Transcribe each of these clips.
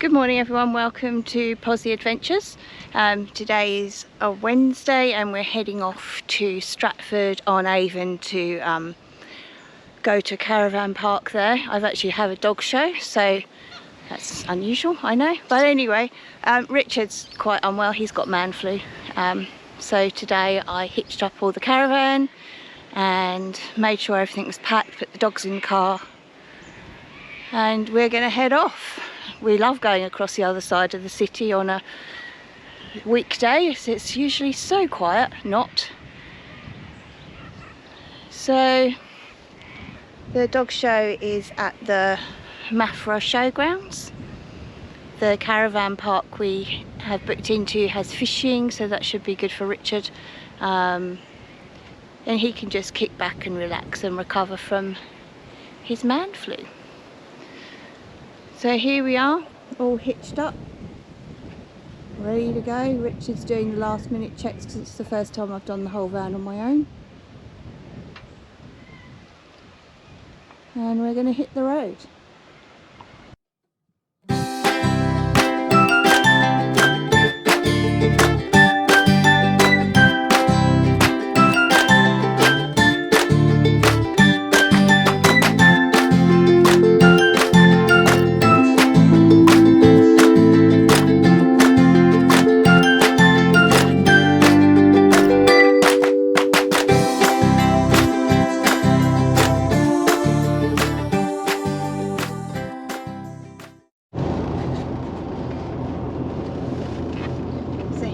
Good morning everyone, welcome to Posy Adventures. Today is a Wednesday and we're heading off to Stratford on Avon to go to a caravan park there. I've actually have a dog show, so that's unusual, I know. But anyway, Richard's quite unwell, he's got man flu. So today I hitched up all the caravan and made sure everything was packed, put the dogs in the car, and we're going to head off. We love going across the other side of the city on a weekday. It's usually so quiet, not. So the dog show is at the Maffra showgrounds. The caravan park we have booked into has fishing, so that should be good for Richard. And he can just kick back and relax and recover from his man flu. So here we are, all hitched up, ready to go. Richard's doing the last minute checks because it's the first time I've done the whole van on my own. And we're going to hit the road.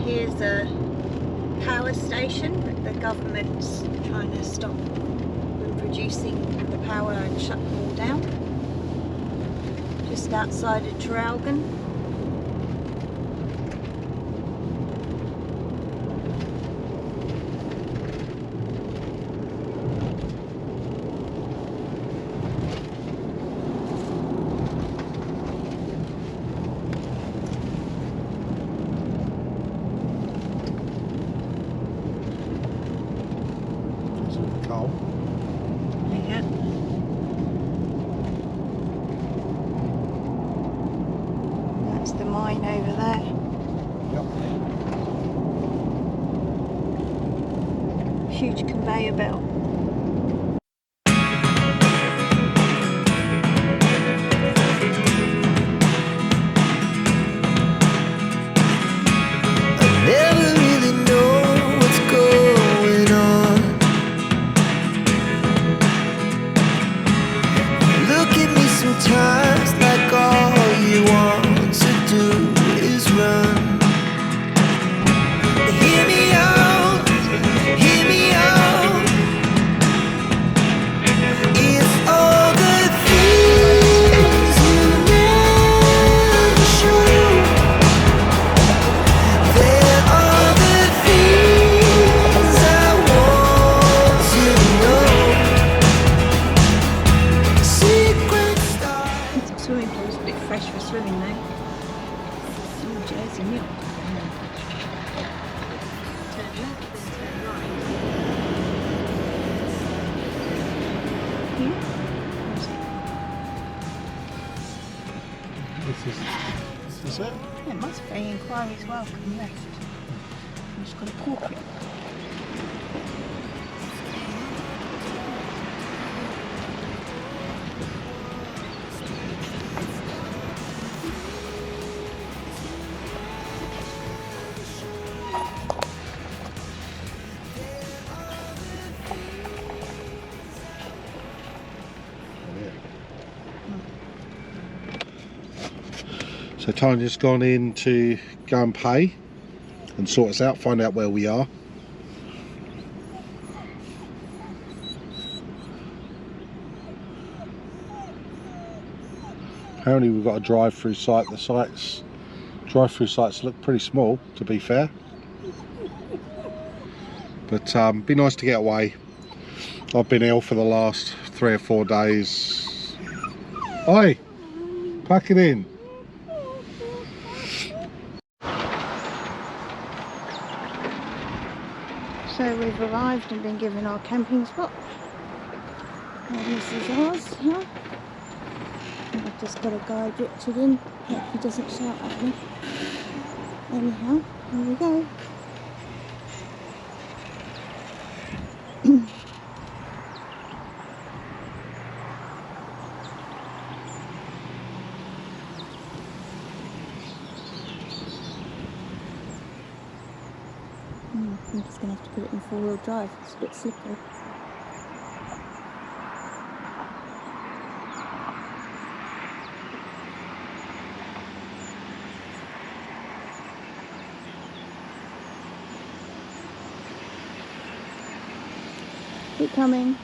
Here's the power station that the government's trying to stop them producing the power and shut them all down. Just outside of Traralgon. Yeah. That's the mine over there. Yep. Huge conveyor belt. Sometimes like all you want to do is run. Hear me out, hear me out. It's all the things you never show. There are the things I want to know. Secret Swimming pool's a bit fresh for swimming though. It's all Jersey milk. Turn left, then turn right. This is it? Yeah, it must be. Inquiries welcome left. I'm just going to cork it. So Tanya's gone in to go and pay and sort us out, find out where we are. Apparently we've got a drive-through site. The drive-through sites look pretty small, to be fair. But be nice to get away. I've been ill for the last 3 or 4 days. Oi, pack it in. So we've arrived and been given our camping spot. And this is ours, yeah. just got to guide Richard in. Hope he doesn't shout at me. Anyhow, here we go. I'm just going to have to put it in 4-wheel drive, it's a bit slippery. Keep coming,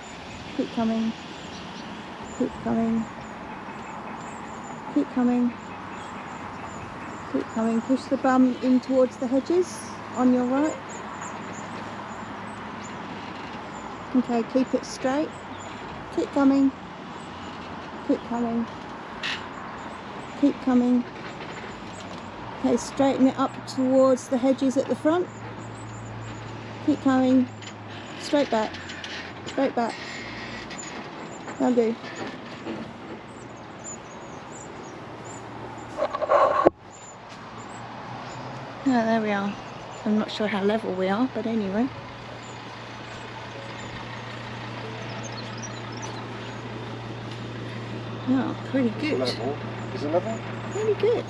keep coming, keep coming, keep coming, keep coming. Push the bum in towards the hedges on your right. Okay, keep it straight. Keep coming. Keep coming. Keep coming. Okay, straighten it up towards the hedges at the front. Keep coming. Straight back. Straight back. That'll do. Oh, there we are. I'm not sure how level we are, but anyway. Oh, pretty good. Level. Is it level? Pretty good.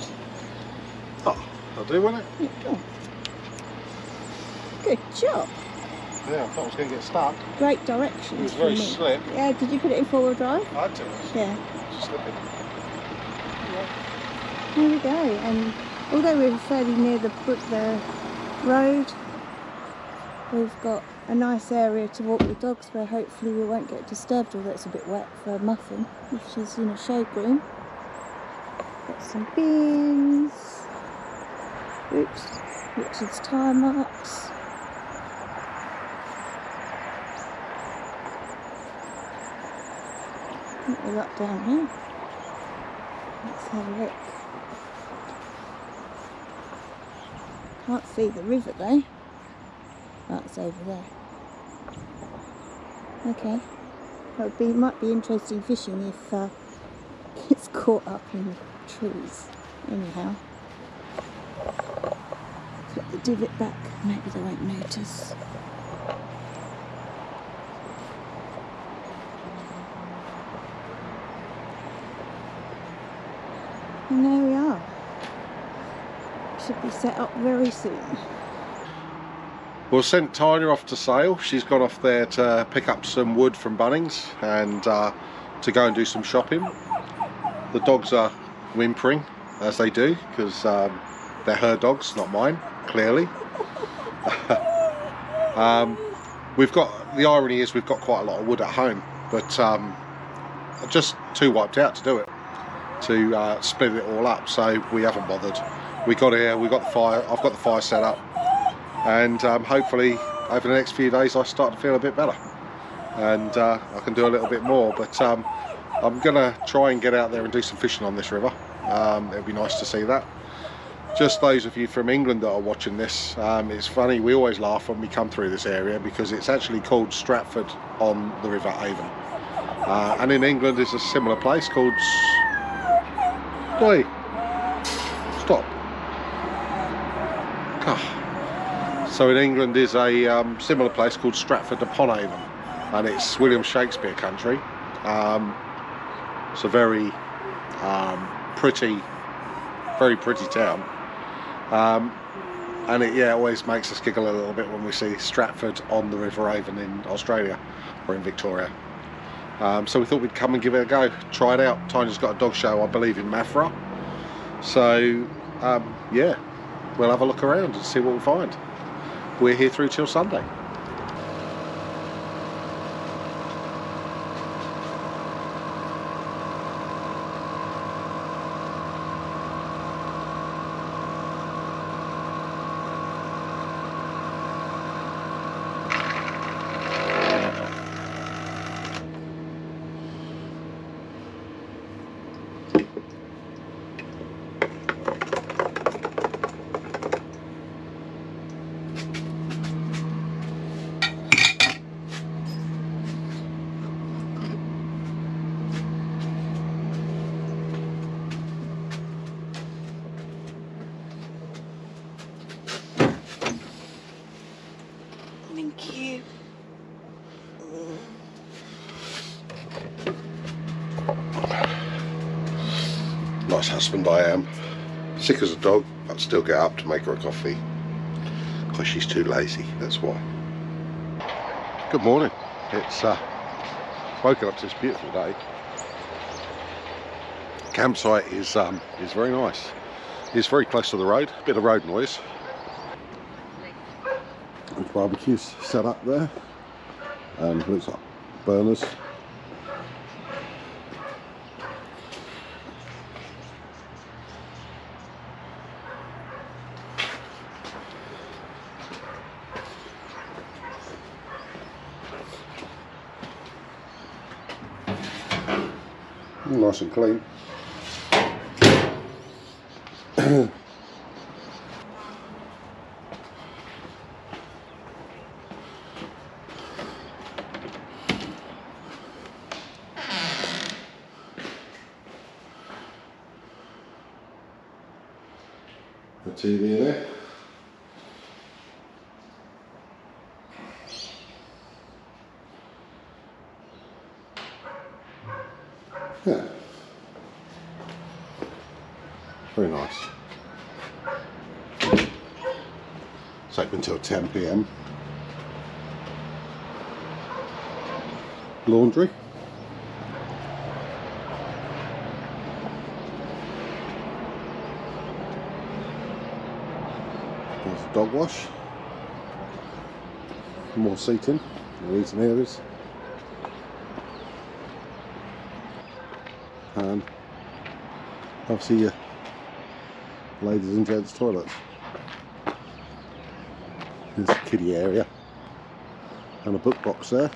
Oh, I'll do, won't it? Yeah, cool. Good job. Yeah, I thought I was going to get stuck. Great directions. It was very for me. slip. Yeah, did you put it in 4-wheel drive? I had to. Yeah. Just slipping. Here we go. And although we're fairly near the road, we've got a nice area to walk the dogs where hopefully we won't get disturbed, although it's a bit wet for Muffin if she's in a showgroom. Got some beans. Oops. Richard's tyre marks. What we got down here? Let's have a look. Can't see the river though. Oh, it's over there. Okay. That might be interesting fishing if it's caught up in the trees. Anyhow. Put the divot back, maybe they won't notice. And there we are. Should be set up very soon. We'll send Tanya off to sail. She's gone off there to pick up some wood from Bunnings and to go and do some shopping. The dogs are whimpering, as they do, because they're her dogs, not mine, clearly. We've got, the irony is we've got quite a lot of wood at home, but just too wiped out to do it, to split it all up, so we haven't bothered. We got here, we got the fire, I've got the fire set up, and hopefully over the next few days I start to feel a bit better and I can do a little bit more, but I'm gonna try and get out there and do some fishing on this river. It'd be nice to see that. Just those of you from England that are watching this, it's funny, we always laugh when we come through this area because it's actually called Stratford on the River Avon, and in England there's a similar place called Stop. So in England is a similar place called Stratford upon Avon, and it's William Shakespeare country. It's a very pretty town, and it always makes us giggle a little bit when we see Stratford on the River Avon in Australia or in Victoria. So we thought we'd come and give it a go, try it out. Tanya's got a dog show, I believe, in Maffra, so yeah, we'll have a look around and see what we find. We're here through till Sunday. nice husband I am. Sick as a dog, but still get up to make her a coffee. Because she's too lazy, that's why. Good morning. It's woken up to this beautiful day. Campsite is very nice. It's very close to the road, a bit of road noise. There's barbecues set up there, and looks like burners. Nice and clean. The TV in there. Yeah. Very nice. It's open until 10 PM. Laundry. There's a dog wash. More seating in eating areas. And obviously your ladies and gents toilets. There's a kiddie area and a book box there,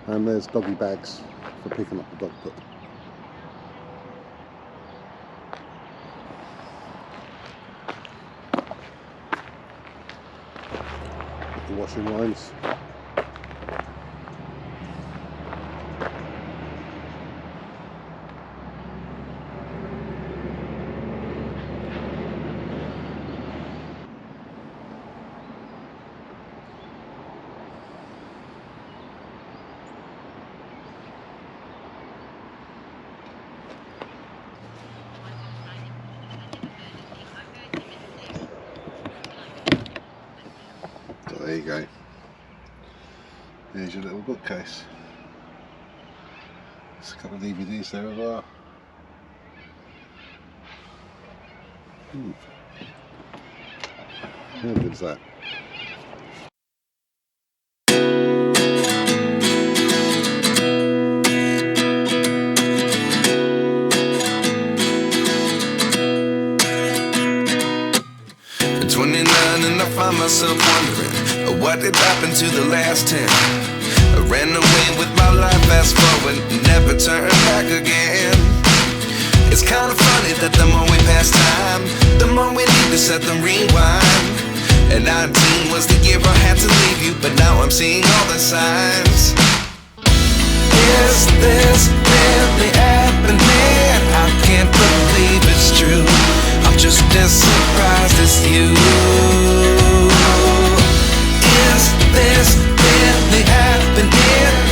and there's doggy bags for picking up the dog poop. The washing lines. So there you go. There's your little bookcase. There's a couple of DVDs there as well. How good is that? At 29 and I find myself wondering what did happen to the last 10. I ran away with my life, fast forward, never turn back again. It's kind of funny that the more we pass time, the more we need to set the rewind. And 19 was the year I had to leave you, but now I'm seeing all the signs. Is this really happening? I can't believe it's true. I'm just as surprised as you. Is this really happening?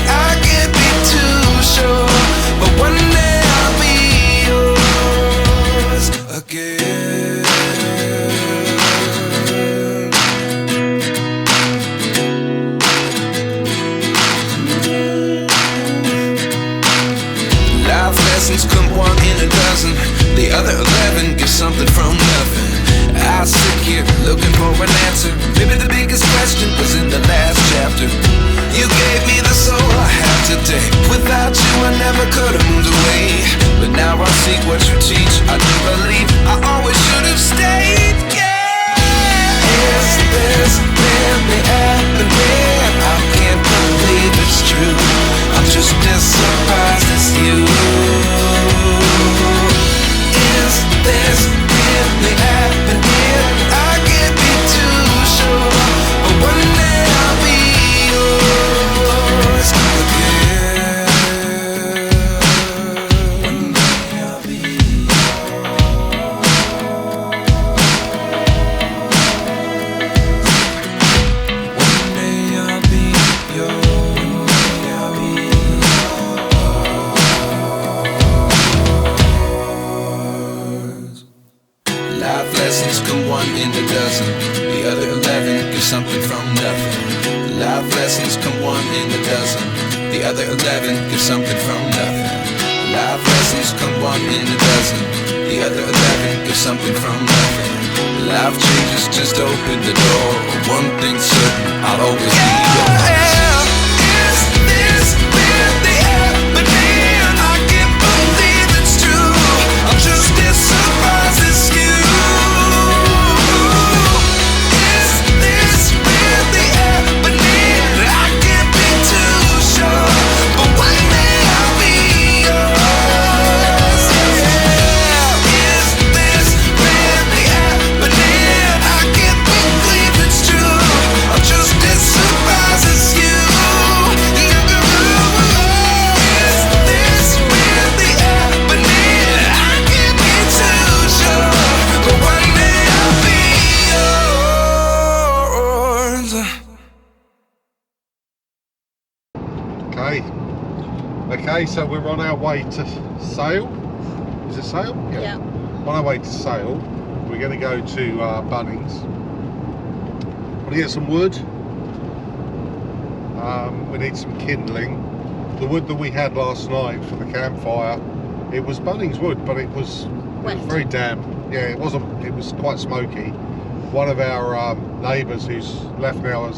I can't be too sure, but one day I'll be yours again. Life lessons come one in a dozen. The other 11 give something from nothing. I sit here looking for an answer. Maybe the biggest question was in the last chapter. You gave me the soul I have today. Without you I never could have moved away. But now I see what you teach. I do believe I always should have stayed. Yeah. Is this really happening? I can't believe it's true. I'm just as surprised as you. Is this really happening? I can't be too sure, but one day I'll be yours again. One day I'll be yours. Life lessons come one in a dozen. The other 11 get something from nothing. Life lessons come one in a dozen. The other 11 get something from nothing. Life lessons come one in a dozen. The other 11 get something from nothing. Life changes just open the door. One thing's certain, I'll always be yours. Is this really happening? I can't believe it's true. I'm just as surprised as you. Is this really happening? I can't be too sure, but one day I'll be yours. Is this really happening? I can't believe it's true. I'm just as surprised as you. Is this really happening? I can't be too sure, but one day I'll be yours. Okay, so we're on our way to Sale. Is it Sale? Yeah. On our way to Sale, we're going to go to Bunnings. Want to get some wood. We need some kindling. The wood that we had last night for the campfire, it was Bunnings wood, but it was very damp. Yeah, it wasn't. It was quite smoky. One of our neighbours who's left now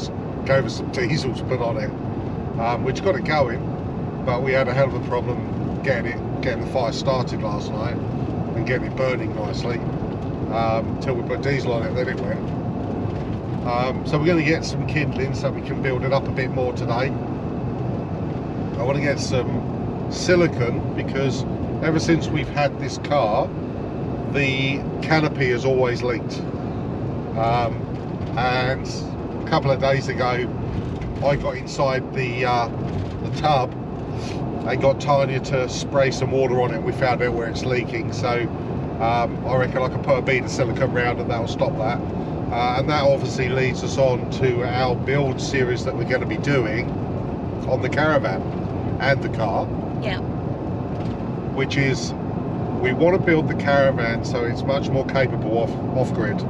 gave us some diesel to put on it, which got it going. But we had a hell of a problem getting the fire started last night and getting it burning nicely. Until we put diesel on it, then it went. So we're going to get some kindling so we can build it up a bit more today. I want to get some silicone because ever since we've had this car, the canopy has always leaked. And a couple of days ago, I got inside the tub and got Tanya to spray some water on it. We found out where it's leaking, so I reckon I can put a bead of silicone round and that will stop that. And that obviously leads us on to our build series that we're going to be doing on the caravan and the car. Yeah. Which is, we want to build the caravan so it's much more capable off-grid.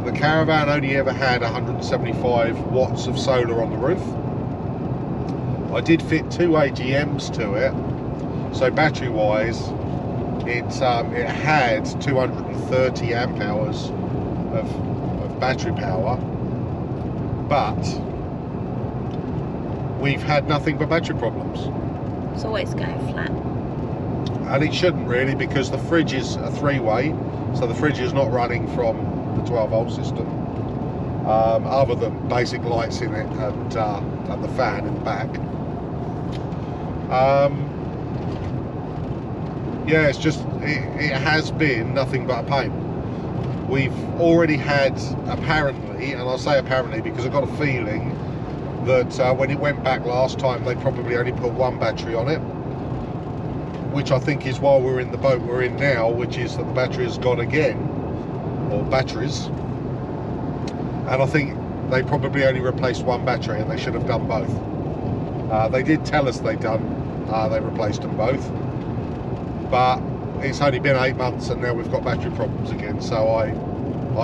The caravan only ever had 175 watts of solar on the roof. I did fit 2 AGMs to it, so battery wise it had 230 amp hours of battery power, but we've had nothing but battery problems. It's always going flat. And it shouldn't really, because the fridge is a 3-way, so the fridge is not running from the 12-volt system, other than basic lights in it and the fan in the back. Yeah, it's just, it has been nothing but a pain. We've already had, apparently, and I'll say apparently because I've got a feeling that when it went back last time, they probably only put 1 battery on it, which I think is why we're in the boat we're in now, which is that the battery has gone again, or batteries, and I think they probably only replaced 1 battery and they should have done both. They did tell us they replaced them both, but it's only been 8 months and now we've got battery problems again, so I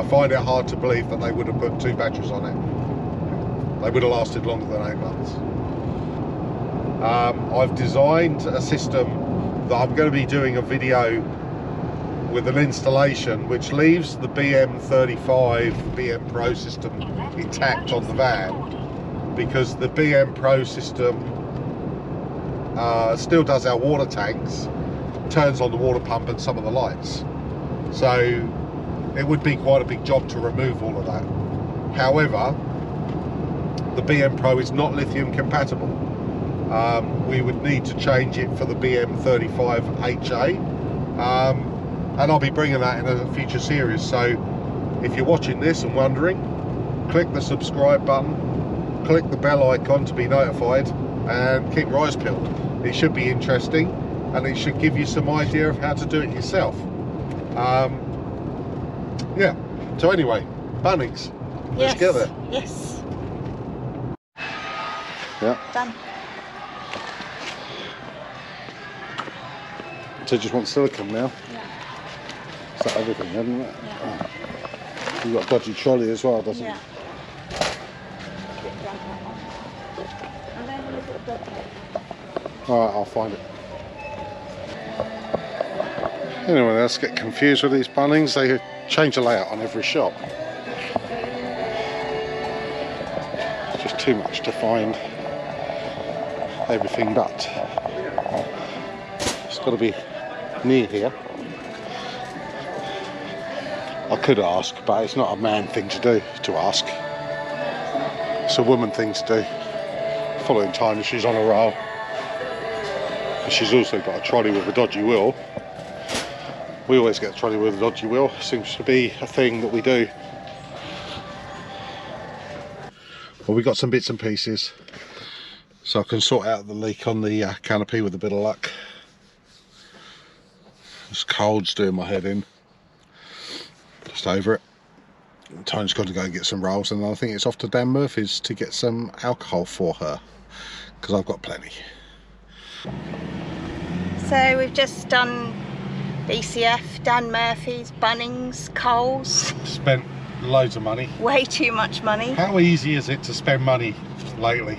find it hard to believe that they would have put 2 batteries on it. They would have lasted longer than 8 months. I've designed a system that I'm going to be doing a video with an installation which leaves the BM35 BM Pro system intact on the van, because the BM Pro system still does our water tanks, turns on the water pump and some of the lights, so it would be quite a big job to remove all of that. However, the BM Pro is not lithium compatible. We would need to change it for the BM35HA, and I'll be bringing that in a future series. So if you're watching this and wondering, click the subscribe button, click the bell icon to be notified, and keep your eyes peeled. It should be interesting, and it should give you some idea of how to do it yourself. Yeah, so anyway, Bunnings, let's get there. Yes. Yeah. Done. So just want silicone now. Yeah. Is that everything, hasn't it? Yeah. Oh. You've got a dodgy trolley as well, doesn't Yeah. it? Alright, I'll find it. Anyone else get confused with these Bunnings? They change the layout on every shop. It's just too much to find everything but. It's got to be near here. I could ask, but it's not a man thing to do, to ask. It's a woman thing to do. Following time, she's on a roll. And she's also got a trolley with a dodgy wheel. We always get a trolley with a dodgy wheel. Seems to be a thing that we do. Well, we got some bits and pieces, so I can sort out the leak on the canopy with a bit of luck. This cold's doing my head in. Just over it. Tony's got to go and get some rolls, and I think it's off to Dan Murphy's to get some alcohol for her, because I've got plenty. So we've just done BCF, Dan Murphy's, Bunnings, Coles. Spent loads of money. Way too much money. How easy is it to spend money lately?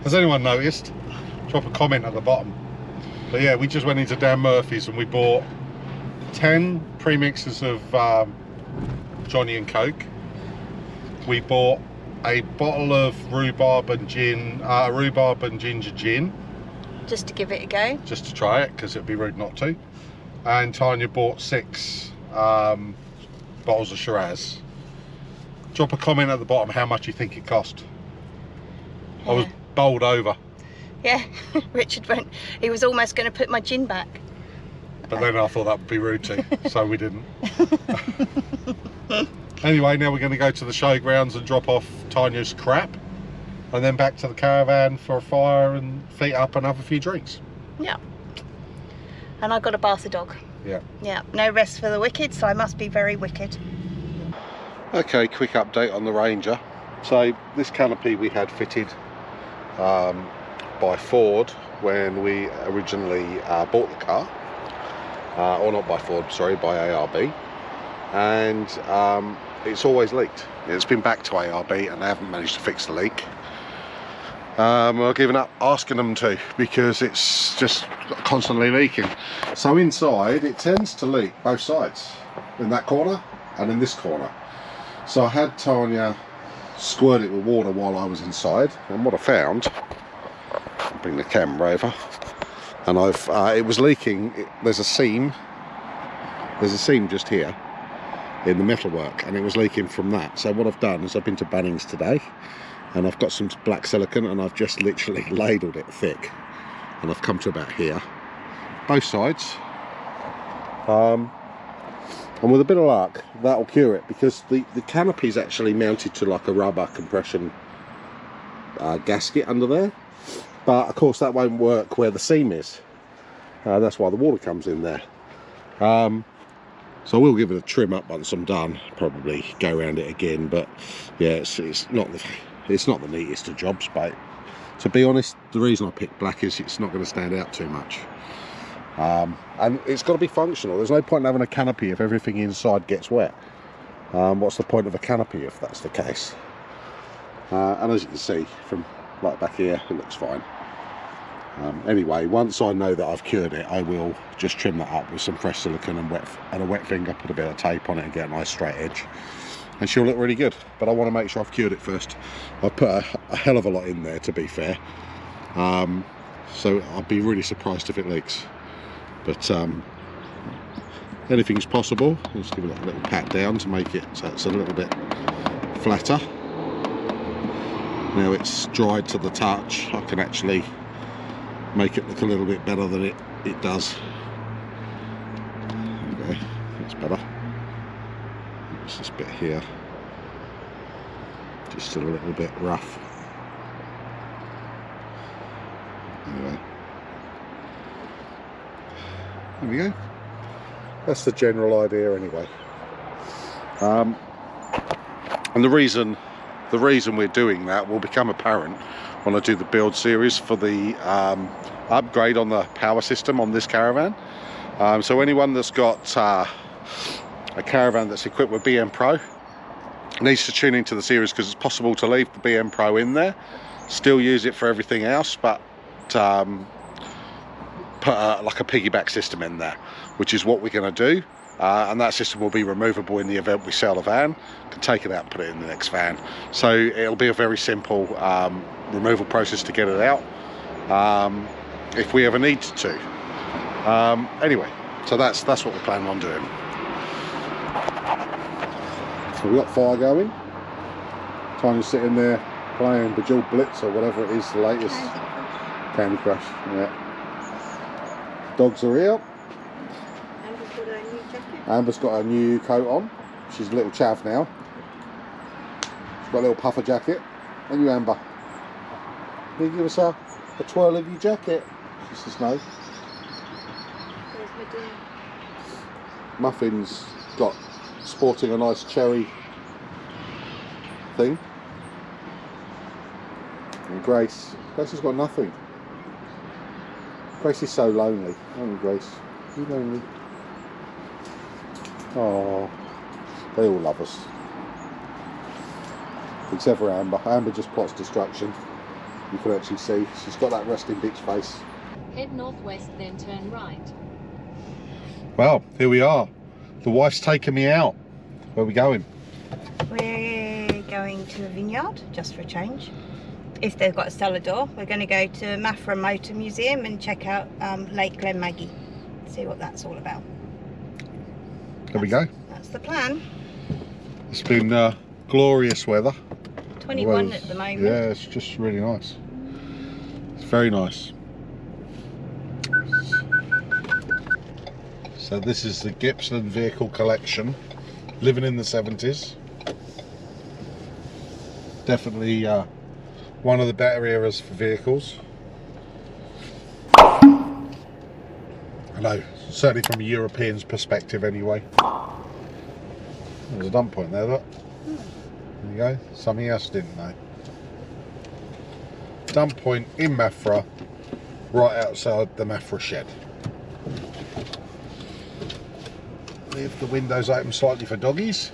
Has anyone noticed? Drop a comment at the bottom. But yeah, we just went into Dan Murphy's and we bought 10 premixes of Johnny and Coke. We bought a bottle of rhubarb and ginger gin. Just to give it a go. Just to try it, because it'd be rude not to. And Tanya bought 6 bottles of Shiraz. Drop a comment at the bottom how much you think it cost. Yeah. I was bowled over. Yeah, Richard went, he was almost going to put my gin back. But then I thought that would be rude too, so we didn't. Anyway, now we're going to go to the showgrounds and drop off Tanya's crap. And then back to the caravan for a fire and feet up and have a few drinks. Yeah. And I got to bath the dog. Yeah. Yeah, no rest for the wicked, so I must be very wicked. Okay, quick update on the Ranger. So this canopy we had fitted by Ford when we originally bought the car. Or not by Ford, sorry, by ARB. And it's always leaked. It's been back to ARB and they haven't managed to fix the leak. I've given up asking them to, because it's just constantly leaking. So inside it tends to leak both sides, in that corner and in this corner. So I had Tanya squirt it with water while I was inside, and what I found, I'll bring the camera over, and it was leaking. There's a seam just here in the metalwork, and it was leaking from that. So what I've done is I've been to Bunnings today, and I've got some black silicone, and I've just literally ladled it thick, and I've come to about here, both sides. And with a bit of luck, that'll cure it, because the canopy is actually mounted to like a rubber compression gasket under there. But of course that won't work where the seam is. That's why the water comes in there. So I will give it a trim up once I'm done, probably go around it again. But yeah, it's not the neatest of jobs, but to be honest, the reason I picked black is it's not going to stand out too much. And it's got to be functional. There's no point in having a canopy if everything inside gets wet. What's the point of a canopy if that's the case? And as you can see from like back here, it looks fine. Anyway, once I know that I've cured it, I will just trim that up with some fresh silicone and a wet finger, put a bit of tape on it and get a nice straight edge, and she'll look really good. But I want to make sure I've cured it first. I've put a hell of a lot in there, to be fair, so I'd be really surprised if it leaks. But anything's possible. Let's give it a little pat down to make it so it's a little bit flatter. Now it's dried to the touch, I can actually make it look a little bit better than it does. Okay, that's better. It's this bit here, just still a little bit rough. Anyway, there we go. That's the general idea anyway. And the reason we're doing that will become apparent when I do the build series for the upgrade on the power system on this caravan. So anyone that's got a caravan that's equipped with BM Pro. It needs to tune into the series because it's possible to leave the BM Pro in there, still use it for everything else, but put like a piggyback system in there, which is what we're going to do. And that system will be removable in the event we sell the van. Can take it out and put it in the next van. So it'll be a very simple removal process to get it out, if we ever need to. Anyway, so that's what we're planning on doing. So we've got fire going. Tiny's sitting there playing Bejeweled Blitz or whatever it is, the latest Candy Crush. Yeah. Dogs are here. Amber's got her new coat on. She's a little chav now. She's got a little puffer jacket. And you, Amber? Can you give us a twirl of your jacket? She says no. Muffin's got sporting a nice cherry thing. And Grace has got nothing. Grace is so lonely. Aren't you, Grace? Are you lonely? Oh, they all love us. Except for Amber. Amber just plots destruction. You can actually see she's got that resting bitch face. Head northwest, then turn right. Well, here we are. The wife's taken me out. Where are we going? We're going to a vineyard, just for a change. If they've got a cellar door, we're going to go to Maffra Motor Museum and check out Lake Glen Maggie. See what that's all about. There we go. That's the plan. It's been glorious weather. 21 at the moment. Yeah, it's just really nice. It's very nice. So this is the Gippsland vehicle collection. Living in the 70s. Definitely one of the better eras for vehicles. I know, certainly from a European's perspective anyway. There's a dump point there, look. There you go, something else I didn't know. Dump point in Maffra, right outside the Maffra shed. Leave the windows open slightly for doggies.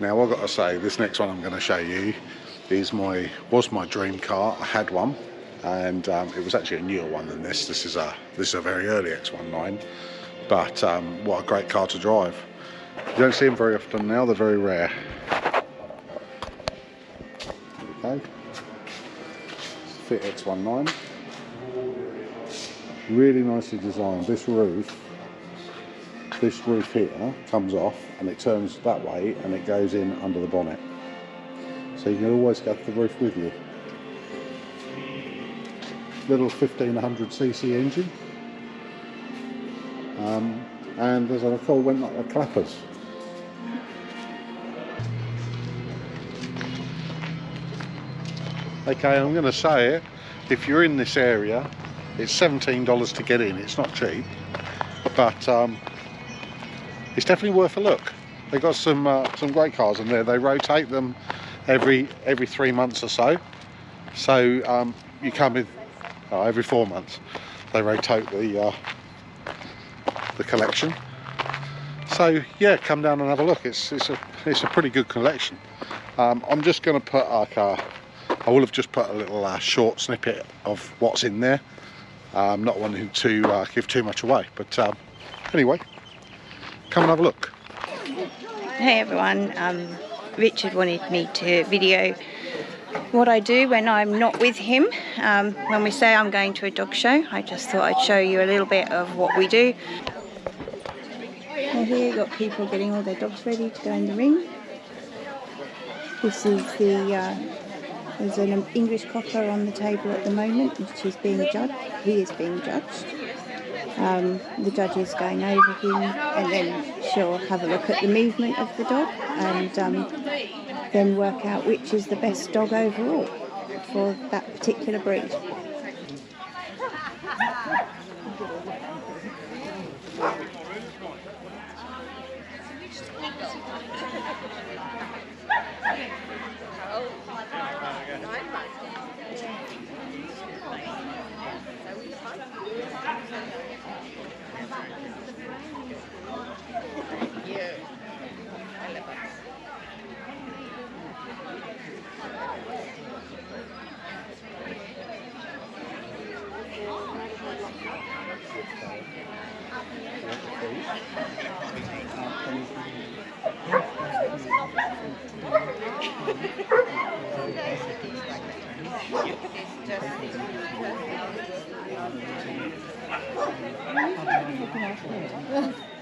Now I've got to say, this next one I'm going to show you is was my dream car. I had one, and it was actually a newer one than this. This is a very early X19, but what a great car to drive. You don't see them very often now, they're very rare. There we go. Fit X19. Really nicely designed. This roof here comes off and it turns that way and it goes in under the bonnet. So you can always get the roof with you. Little 1500cc engine. And there's a full went like the clappers. Okay, I'm going to say it, if you're in this area, it's $17 to get in. It's not cheap, but it's definitely worth a look. They've got some great cars in there. They rotate them every 3 months or so. So you come in every 4 months. They rotate the collection. So yeah, come down and have a look. It's a pretty good collection. I'm just going to put I will have just put a little short snippet of what's in there. Not wanting to give too much away, but anyway, come and have a look. Hey everyone, Richard wanted me to video what I do when I'm not with him. When we say I'm going to a dog show, I just thought I'd show you a little bit of what we do. And here you've got people getting all their dogs ready to go in the ring. This is there's an English cocker on the table at the moment, which is being judged. He is being judged. The judge is going over him, and then she'll have a look at the movement of the dog, and then work out which is the best dog overall for that particular breed.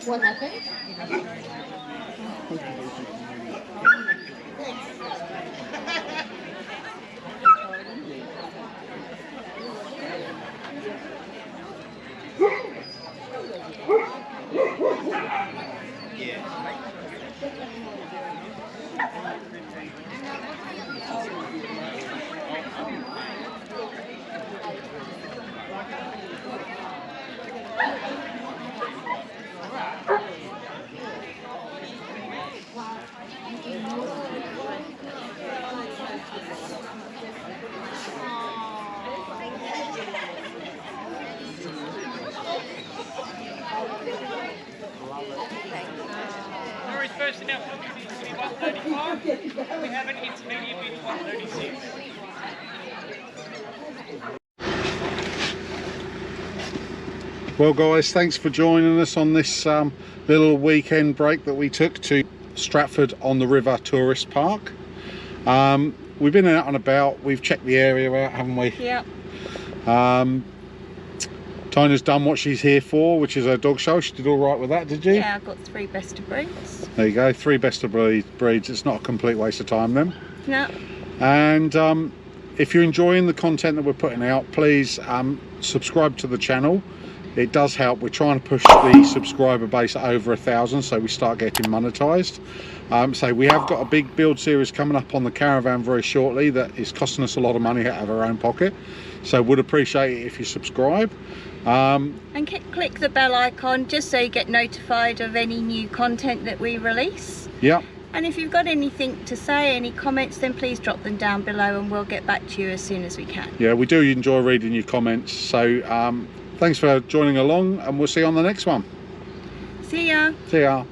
What happened? First announcement is 135. We have an intermediate bid 136. Well guys, thanks for joining us on this little weekend break that we took to Stratford on the River Tourist Park. We've been out and about, we've checked the area out, haven't we? Yeah. Tina's done what she's here for, which is her dog show. She did all right with that, did you? Yeah, I've got 3 best of breeds. There you go, 3 best of breeds. It's not a complete waste of time then. No. And if you're enjoying the content that we're putting out, please subscribe to the channel. It does help. We're trying to push the subscriber base over 1,000 so we start getting monetized. So we have got a big build series coming up on the caravan very shortly that is costing us a lot of money out of our own pocket. So would appreciate it if you subscribe. And click the bell icon just so you get notified of any new content that we release. Yeah. And if you've got anything to say, any comments, then please drop them down below and we'll get back to you as soon as we can. Yeah, we do enjoy reading your comments. So thanks for joining along and we'll see you on the next one. See ya. See ya.